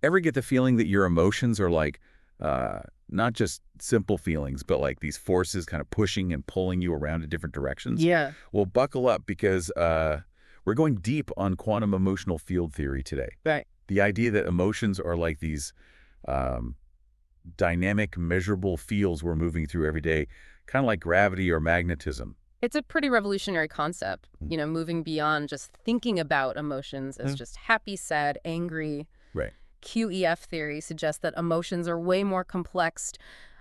Ever get the feeling that your emotions are like, not just simple feelings, but like these forces kind of pushing and pulling you around in different directions? Yeah. Well, buckle up because we're going deep on quantum emotional field theory today. Right. The idea that emotions are like these um, dynamic, measurable fields we're moving through every day, kind of like gravity or magnetism. It's a pretty revolutionary concept, Mm. moving beyond just thinking about emotions as Mm. just happy, sad, angry. Right. QEF theory suggests that emotions are way more complex,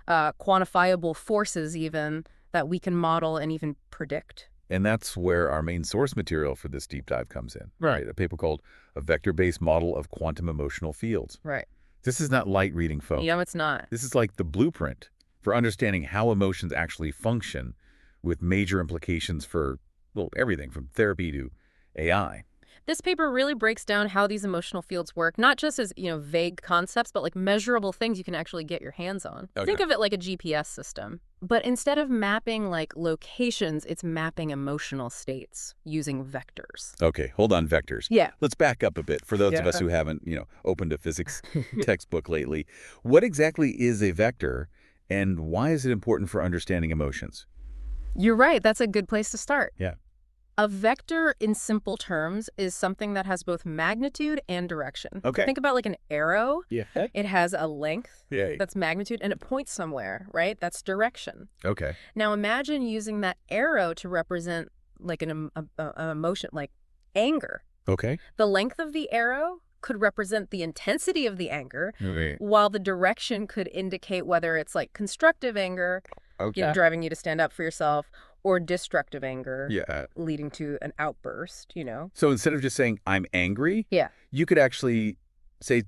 quantifiable forces even, that we can model and even predict. And that's where our main source material for this deep dive comes in. Right. A paper called A Vector-Based Model of Quantum Emotional Fields. Right. This is not light reading, folks. It's not. This is like the blueprint for understanding how emotions actually function with major implications for, well, everything from therapy to AI. This paper really breaks down how these emotional fields work, not just as, vague concepts, but like measurable things you can actually get your hands on. Okay. Think of it like a GPS system. But instead of mapping like locations, it's mapping emotional states using vectors. Okay, hold on, vectors. Yeah. Let's back up a bit for those of us who haven't, opened a physics textbook lately. What exactly is a vector, and why is it important for understanding emotions? You're right. That's a good place to start. Yeah. A vector, in simple terms, is something that has both magnitude and direction. Okay. Think about like an arrow. Yeah. It has a length Yeah. that's magnitude, and it points somewhere, right? That's direction. Okay. Now imagine using that arrow to represent like an emotion, like anger. Okay. The length of the arrow could represent the intensity of the anger, Right. while the direction could indicate whether it's like constructive anger, Okay. driving you to stand up for yourself, or destructive anger, Yeah. leading to an outburst, So instead of just saying, I'm angry, Yeah. you could actually say,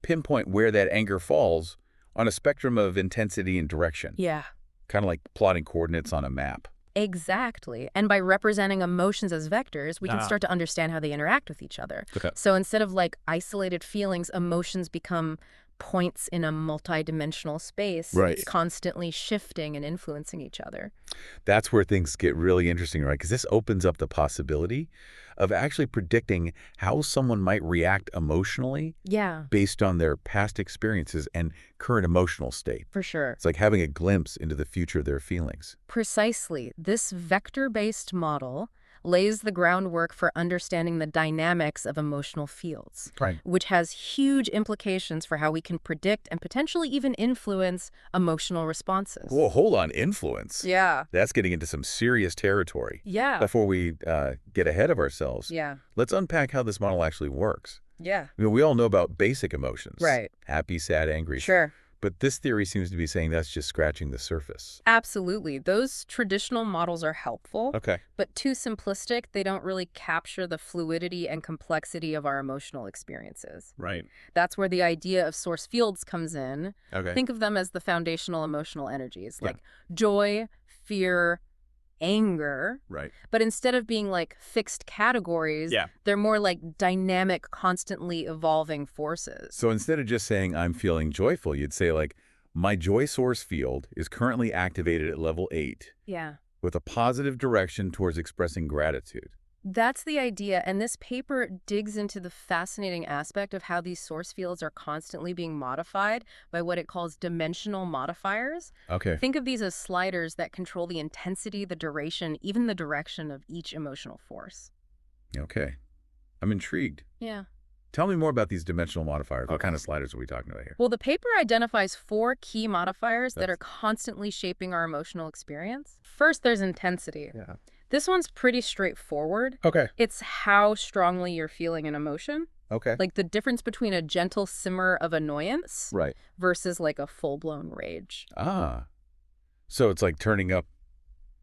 pinpoint where that anger falls on a spectrum of intensity and direction. Yeah. Kind of like plotting coordinates on a map. Exactly. And by representing emotions as vectors, we can start to understand how they interact with each other. Okay. So instead of like isolated feelings, emotions become points in a multidimensional space, Right. constantly shifting and influencing each other. That's where things get really interesting, right? Because this opens up the possibility of actually predicting how someone might react emotionally Yeah, based on their past experiences and current emotional state. for sure. It's like having a glimpse into the future of their feelings. Precisely. This vector-based model lays the groundwork for understanding the dynamics of emotional fields, Right. which has huge implications for how we can predict and potentially even influence emotional responses. Whoa, hold on, influence. Yeah. That's getting into some serious territory. Yeah. Before we get ahead of ourselves, Yeah. let's unpack how this model actually works. Yeah. We all know about basic emotions. Right. Happy, sad, angry. Sure. But this theory seems to be saying that's just scratching the surface. Absolutely. Those traditional models are helpful, Okay. but too simplistic. They don't really capture the fluidity and complexity of our emotional experiences. Right. That's where the idea of source fields comes in. Okay. Think of them as the foundational emotional energies, Yeah. like joy, fear, anger. Right. But instead of being like fixed categories, Yeah. they're more like dynamic, constantly evolving forces. So instead of just saying I'm feeling joyful, you'd say like, my joy source field is currently activated at level 8 Yeah. with a positive direction towards expressing gratitude. That's the idea, and this paper digs into the fascinating aspect of how these source fields are constantly being modified by what it calls dimensional modifiers. Okay. Think of these as sliders that control the intensity, the duration, even the direction of each emotional force. Okay. I'm intrigued. Yeah. Tell me more about these dimensional modifiers. What kind of sliders are we talking about here? Well, the paper identifies 4 key modifiers that That's- are constantly shaping our emotional experience. First, there's intensity. Yeah. This one's pretty straightforward. Okay. It's how strongly you're feeling an emotion. Okay. Like the difference between a gentle simmer of annoyance Right. versus like a full-blown rage. Ah. So it's like turning up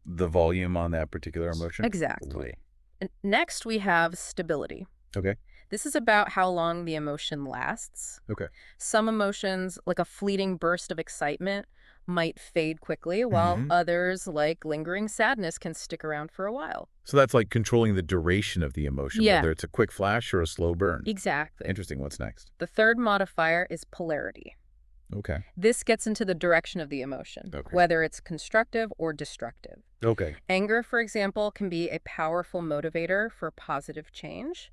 the volume on that particular emotion? Exactly. And next, we have stability. Okay. This is about how long the emotion lasts. Okay. Some emotions, like a fleeting burst of excitement, might fade quickly, while Mhm. others, like lingering sadness, can stick around for a while. So that's like controlling the duration of the emotion, Yeah. whether it's a quick flash or a slow burn. Exactly. Interesting. What's next? The third modifier is polarity. Okay. This gets into the direction of the emotion, Okay. whether it's constructive or destructive. Okay. Anger, for example, can be a powerful motivator for positive change,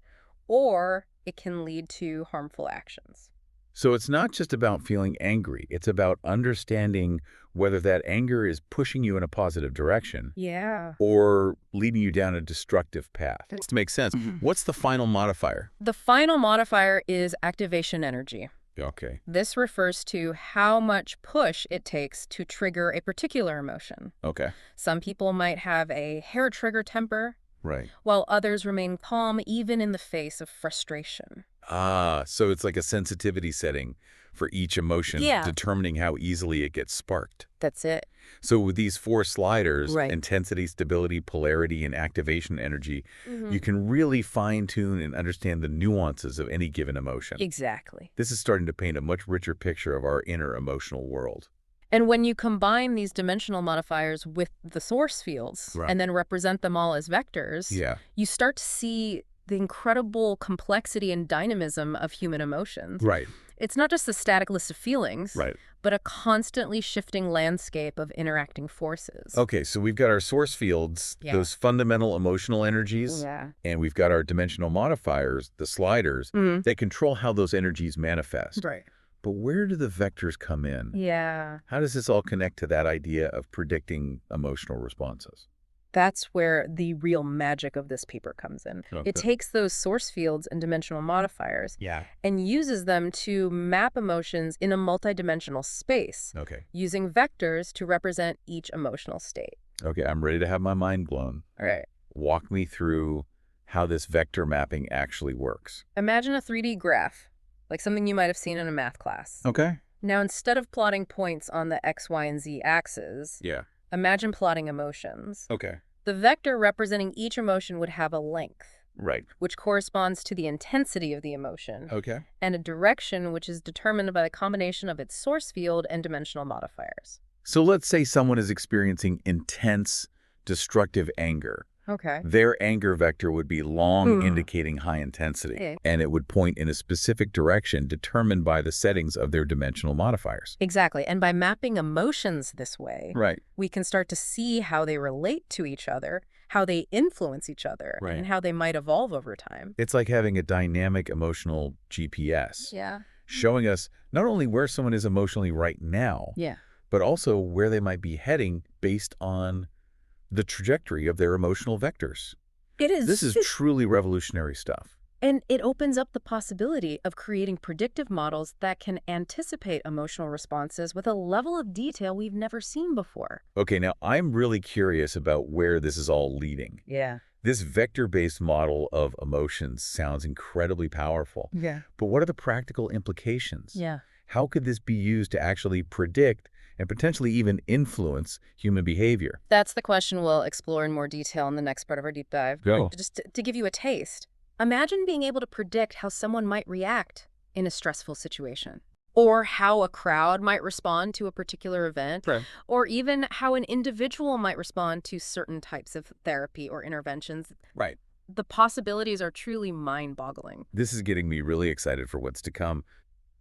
or it can lead to harmful actions. So it's not just about feeling angry. It's about understanding whether that anger is pushing you in a positive direction Yeah. or leading you down a destructive path. To make sense, what's the final modifier? The final modifier is activation energy. Okay. This refers to how much push it takes to trigger a particular emotion. Okay. Some people might have a hair trigger temper, Right. while others remain calm even in the face of frustration. Ah, so it's like a sensitivity setting for each emotion, Yeah. determining how easily it gets sparked. That's it. So with these four sliders, Right. intensity, stability, polarity, and activation energy, Mhm. you can really fine-tune and understand the nuances of any given emotion. Exactly. This is starting to paint a much richer picture of our inner emotional world. And when you combine these dimensional modifiers with the source fields Right. and then represent them all as vectors, Yeah. you start to see the incredible complexity and dynamism of human emotions. Right. It's not just a static list of feelings, Right. but a constantly shifting landscape of interacting forces. Okay, so we've got our source fields, Yeah. those fundamental emotional energies, Yeah. and we've got our dimensional modifiers, the sliders, that control how those energies manifest. Right. But where do the vectors come in? Yeah. How does this all connect to that idea of predicting emotional responses? That's where the real magic of this paper comes in. Okay. It takes those source fields and dimensional modifiers Yeah. and uses them to map emotions in a multidimensional space, Okay. using vectors to represent each emotional state. Okay, I'm ready to have my mind blown. All right. Walk me through how this vector mapping actually works. Imagine a 3D graph, like something you might have seen in a math class. Okay. Now, instead of plotting points on the X, Y, and Z axes, Yeah. imagine plotting emotions. Okay. The vector representing each emotion would have a length, Right. which corresponds to the intensity of the emotion, Okay. and a direction, which is determined by the combination of its source field and dimensional modifiers. So let's say someone is experiencing intense, destructive anger. Okay. Their anger vector would be long, Hmm. indicating high intensity, Yeah. and it would point in a specific direction determined by the settings of their dimensional modifiers. Exactly. And by mapping emotions this way, Right. we can start to see how they relate to each other, how they influence each other, Right. and how they might evolve over time. It's like having a dynamic emotional GPS, Yeah. showing us not only where someone is emotionally right now, Yeah. but also where they might be heading based on the trajectory of their emotional vectors. It is. This is truly revolutionary stuff. And it opens up the possibility of creating predictive models that can anticipate emotional responses with a level of detail we've never seen before. Okay, now I'm really curious about where this is all leading. Yeah. This vector-based model of emotions sounds incredibly powerful. Yeah. But what are the practical implications? Yeah. How could this be used to actually predict and potentially even influence human behavior? That's the question we'll explore in more detail in the next part of our deep dive. Go. Just to give you a taste, imagine being able to predict how someone might react in a stressful situation, or how a crowd might respond to a particular event, Right. or even how an individual might respond to certain types of therapy or interventions. Right. The possibilities are truly mind-boggling. This is getting me really excited for what's to come.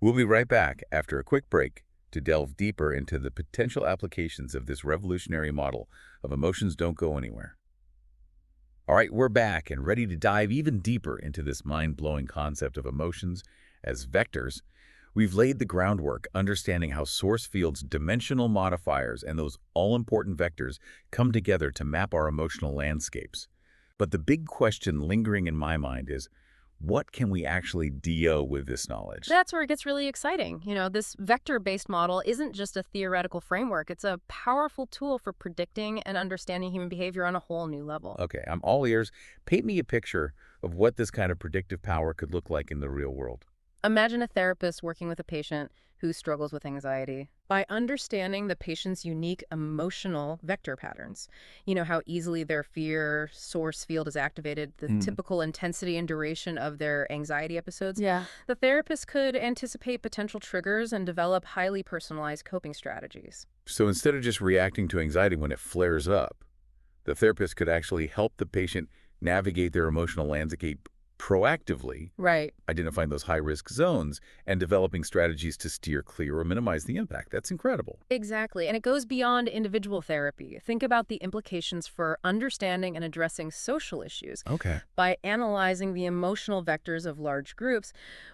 We'll be right back after a quick break to delve deeper into the potential applications of this revolutionary model of emotions. Don't go anywhere. All right, we're back and ready to dive even deeper into this mind-blowing concept of emotions as vectors. We've laid the groundwork, understanding how source fields, dimensional modifiers, and those all-important vectors come together to map our emotional landscapes. But the big question lingering in my mind is, what can we actually do with this knowledge? That's where it gets really exciting. You know, this vector-based model isn't just a theoretical framework. It's a powerful tool for predicting and understanding human behavior on a whole new level. Okay, I'm all ears. Paint me a picture of what this kind of predictive power could look like in the real world. Imagine a therapist working with a patient who struggles with anxiety. By understanding the patient's unique emotional vector patterns, you know, how easily their fear source field is activated, the typical intensity and duration of their anxiety episodes, the therapist could anticipate potential triggers and develop highly personalized coping strategies. So instead of just reacting to anxiety when it flares up, the therapist could actually help the patient navigate their emotional landscape proactively Right. identifying those high-risk zones and developing strategies to steer clear or minimize the impact. That's incredible. Exactly. And it goes beyond individual therapy. Think about the implications for understanding and addressing social issues. Okay. By analyzing the emotional vectors of large groups,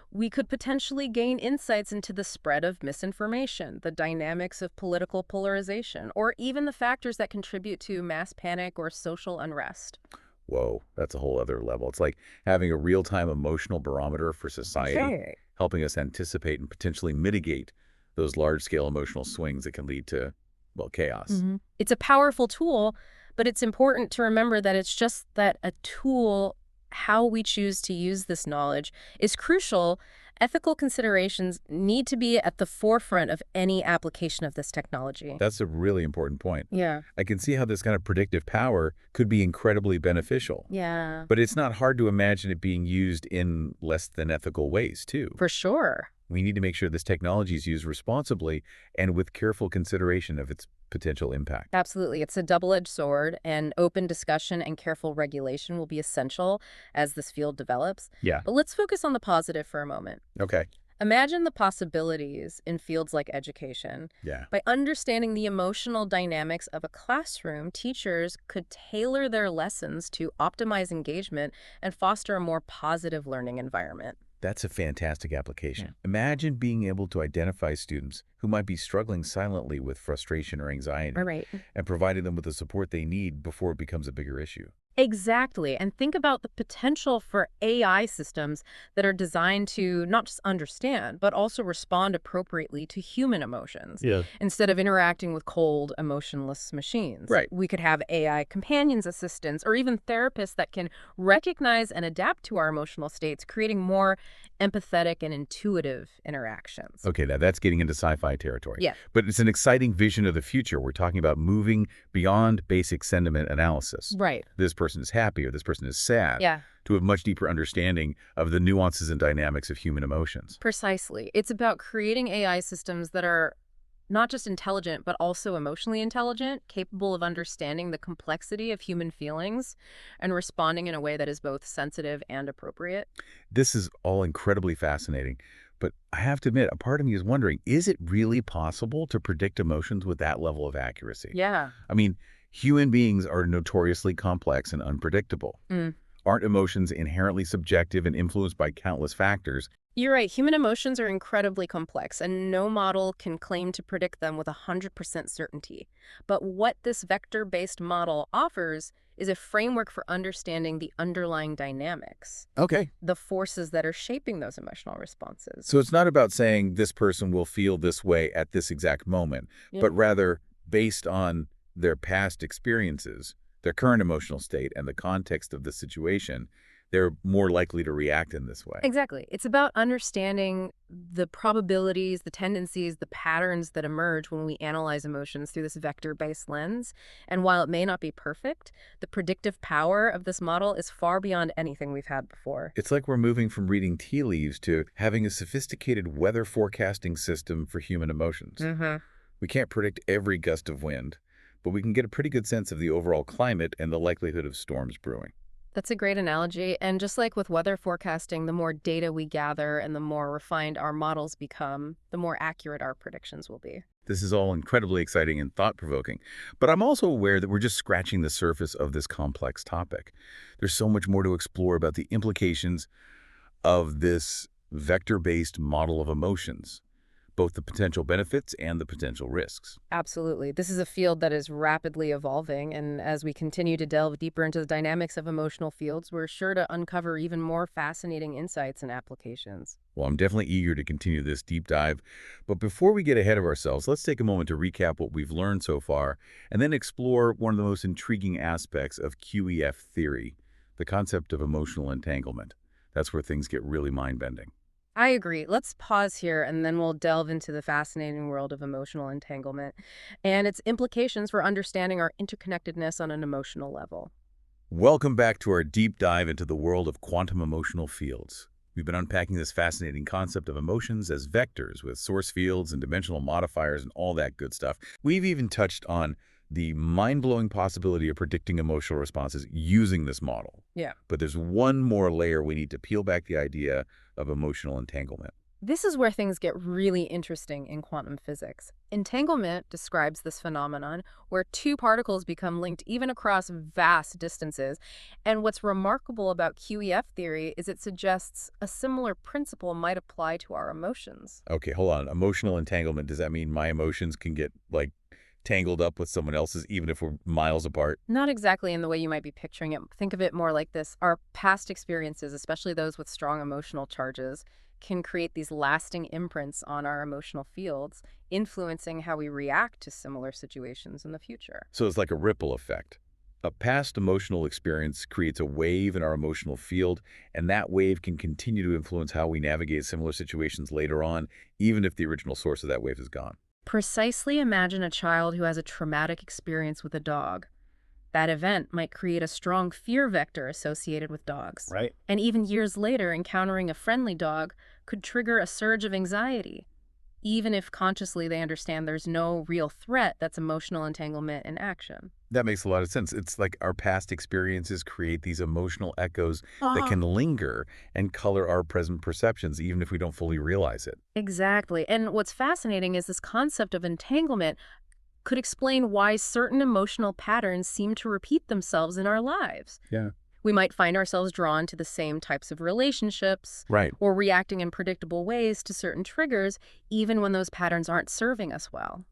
we could potentially gain insights into the spread of misinformation, the dynamics of political polarization, or even the factors that contribute to mass panic or social unrest. Whoa, that's a whole other level. It's like having a real-time emotional barometer for society, Okay. helping us anticipate and potentially mitigate those large-scale emotional swings that can lead to, well, chaos. It's a powerful tool, but it's important to remember that it's just that a tool. How we choose to use this knowledge is crucial. Ethical considerations need to be at the forefront of any application of this technology. That's a really important point. Yeah. I can see how this kind of predictive power could be incredibly beneficial. Yeah. But it's not hard to imagine it being used in less than ethical ways, too. For sure. We need to make sure this technology is used responsibly and with careful consideration of its potential impact. Absolutely. It's a double-edged sword, and open discussion and careful regulation will be essential as this field develops. Yeah. But let's focus on the positive for a moment. Okay. Imagine the possibilities in fields like education. Yeah. By understanding the emotional dynamics of a classroom, teachers could tailor their lessons to optimize engagement and foster a more positive learning environment. That's a fantastic application. Yeah. Imagine being able to identify students who might be struggling silently with frustration or anxiety All right. and providing them with the support they need before it becomes a bigger issue. Exactly. And think about the potential for AI systems that are designed to not just understand, but also respond appropriately to human emotions. Yeah. Instead of interacting with cold, emotionless machines. Right. We could have AI companions, assistants, or even therapists that can recognize and adapt to our emotional states, creating more empathetic and intuitive interactions. Okay, now that's getting into sci-fi territory. Yeah. But it's an exciting vision of the future. We're talking about moving beyond basic sentiment analysis. Right. This person is happy or this person is sad. Yeah. To a much deeper understanding of the nuances and dynamics of human emotions. Precisely. It's about creating AI systems that are not just intelligent, but also emotionally intelligent, capable of understanding the complexity of human feelings and responding in a way that is both sensitive and appropriate. This is all incredibly fascinating, but I have to admit, a part of me is wondering, is it really possible to predict emotions with that level of accuracy? Yeah. I mean, human beings are notoriously complex and unpredictable. Mm. Aren't emotions inherently subjective and influenced by countless factors? You're right. Human emotions are incredibly complex, and no model can claim to predict them with 100% certainty. But what this vector-based model offers is a framework for understanding the underlying dynamics, Okay. the forces that are shaping those emotional responses. So it's not about saying this person will feel this way at this exact moment, Yeah. but rather based on their past experiences, their current emotional state, and the context of the situation, they're more likely to react in this way. Exactly. It's about understanding the probabilities, the tendencies, the patterns that emerge when we analyze emotions through this vector-based lens. And while it may not be perfect, the predictive power of this model is far beyond anything we've had before. It's like we're moving from reading tea leaves to having a sophisticated weather forecasting system for human emotions. We can't predict every gust of wind, but we can get a pretty good sense of the overall climate and the likelihood of storms brewing. That's a great analogy. And just like with weather forecasting, the more data we gather and the more refined our models become, the more accurate our predictions will be. This is all incredibly exciting and thought-provoking, but I'm also aware that we're just scratching the surface of this complex topic. There's so much more to explore about the implications of this vector-based model of emotions, both the potential benefits and the potential risks. Absolutely. This is a field that is rapidly evolving, and as we continue to delve deeper into the dynamics of emotional fields, we're sure to uncover even more fascinating insights and applications. Well, I'm definitely eager to continue this deep dive, but before we get ahead of ourselves, let's take a moment to recap what we've learned so far, and then explore one of the most intriguing aspects of QEF theory, the concept of emotional entanglement. That's where things get really mind-bending. I agree. Let's pause here and then we'll delve into the fascinating world of emotional entanglement and its implications for understanding our interconnectedness on an emotional level. Welcome back to our deep dive into the world of quantum emotional fields. We've been unpacking this fascinating concept of emotions as vectors with source fields and dimensional modifiers and all that good stuff. We've even touched on the mind-blowing possibility of predicting emotional responses using this model. Yeah. But there's one more layer we need to peel back the idea of emotional entanglement. This is where things get really interesting in quantum physics. Entanglement describes this phenomenon where two particles become linked even across vast distances. And what's remarkable about QEF theory is it suggests a similar principle might apply to our emotions. Okay, hold on. Emotional entanglement, does that mean my emotions can get, like, tangled up with someone else's even if we're miles apart? Not exactly in the way you might be picturing it. Think of it more like this. Our past experiences, especially those with strong emotional charges, can create these lasting imprints on our emotional fields, influencing how we react to similar situations in the future. So it's like a ripple effect. A past emotional experience creates a wave in our emotional field, and that wave can continue to influence how we navigate similar situations later on, even if the original source of that wave is gone. Precisely imagine a child who has a traumatic experience with a dog. That event might create a strong fear vector associated with dogs. Right. And even years later, encountering a friendly dog could trigger a surge of anxiety. Even if consciously they understand there's no real threat, that's emotional entanglement in action. That makes a lot of sense. It's like our past experiences create these emotional echoes that can linger and color our present perceptions, even if we don't fully realize it. Exactly. And what's fascinating is this concept of entanglement could explain why certain emotional patterns seem to repeat themselves in our lives. Yeah. We might find ourselves drawn to the same types of relationships Right. or reacting in predictable ways to certain triggers, even when those patterns aren't serving us well.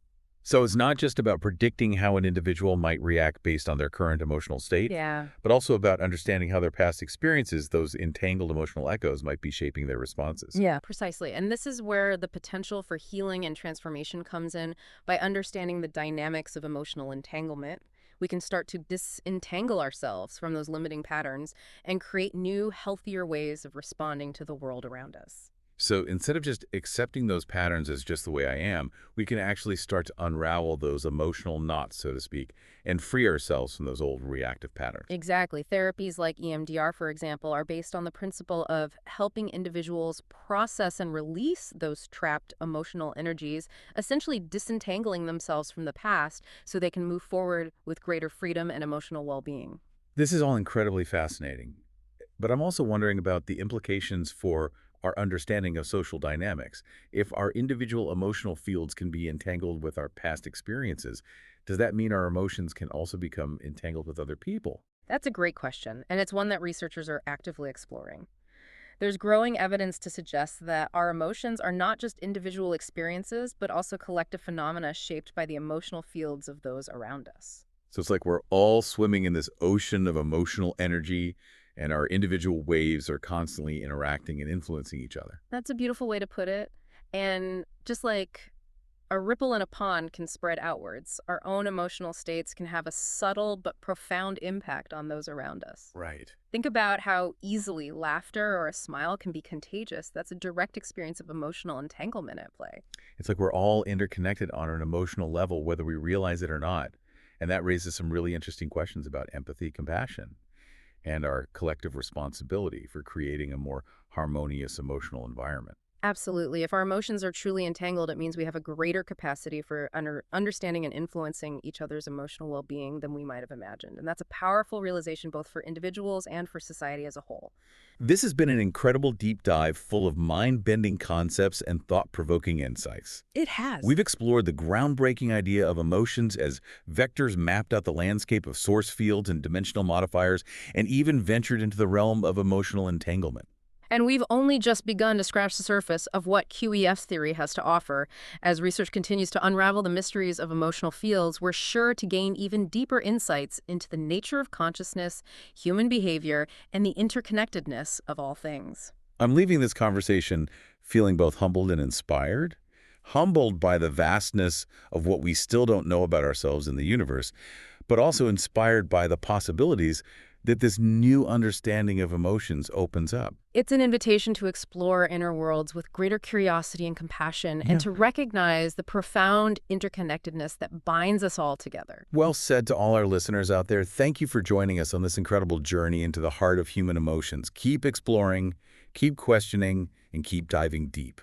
So it's not just about predicting how an individual might react based on their current emotional state, Yeah. but also about understanding how their past experiences, those entangled emotional echoes, might be shaping their responses. Yeah, precisely. And this is where the potential for healing and transformation comes in. By understanding the dynamics of emotional entanglement, we can start to disentangle ourselves from those limiting patterns and create new, healthier ways of responding to the world around us. So instead of just accepting those patterns as just the way I am, we can actually start to unravel those emotional knots, so to speak, and free ourselves from those old reactive patterns. Exactly. Therapies like EMDR, for example, are based on the principle of helping individuals process and release those trapped emotional energies, essentially disentangling themselves from the past so they can move forward with greater freedom and emotional well-being. This is all incredibly fascinating, but I'm also wondering about the implications for our understanding of social dynamics. If our individual emotional fields can be entangled with our past experiences, does that mean our emotions can also become entangled with other people? That's a great question, and it's one that researchers are actively exploring. There's growing evidence to suggest that our emotions are not just individual experiences, but also collective phenomena shaped by the emotional fields of those around us. So it's like we're all swimming in this ocean of emotional energy, and our individual waves are constantly interacting and influencing each other. That's a beautiful way to put it. And just like a ripple in a pond can spread outwards, our own emotional states can have a subtle but profound impact on those around us. Right. Think about how easily laughter or a smile can be contagious. That's a direct experience of emotional entanglement at play. It's like we're all interconnected on an emotional level, whether we realize it or not. And that raises some really interesting questions about empathy, compassion, and our collective responsibility for creating a more harmonious emotional environment. Absolutely. If our emotions are truly entangled, it means we have a greater capacity for understanding and influencing each other's emotional well-being than we might have imagined. And that's a powerful realization both for individuals and for society as a whole. This has been an incredible deep dive full of mind-bending concepts and thought-provoking insights. It has. We've explored the groundbreaking idea of emotions as vectors, mapped out the landscape of source fields and dimensional modifiers, and even ventured into the realm of emotional entanglement. And we've only just begun to scratch the surface of what QEF theory has to offer. As research continues to unravel the mysteries of emotional fields, we're sure to gain even deeper insights into the nature of consciousness, human behavior, and the interconnectedness of all things. I'm leaving this conversation feeling both humbled and inspired. Humbled by the vastness of what we still don't know about ourselves in the universe, but also inspired by the possibilities that this new understanding of emotions opens up. It's an invitation to explore inner worlds with greater curiosity and compassion, and to recognize the profound interconnectedness that binds us all together. Well said to all our listeners out there. Thank you for joining us on this incredible journey into the heart of human emotions. Keep exploring, keep questioning, and keep diving deep.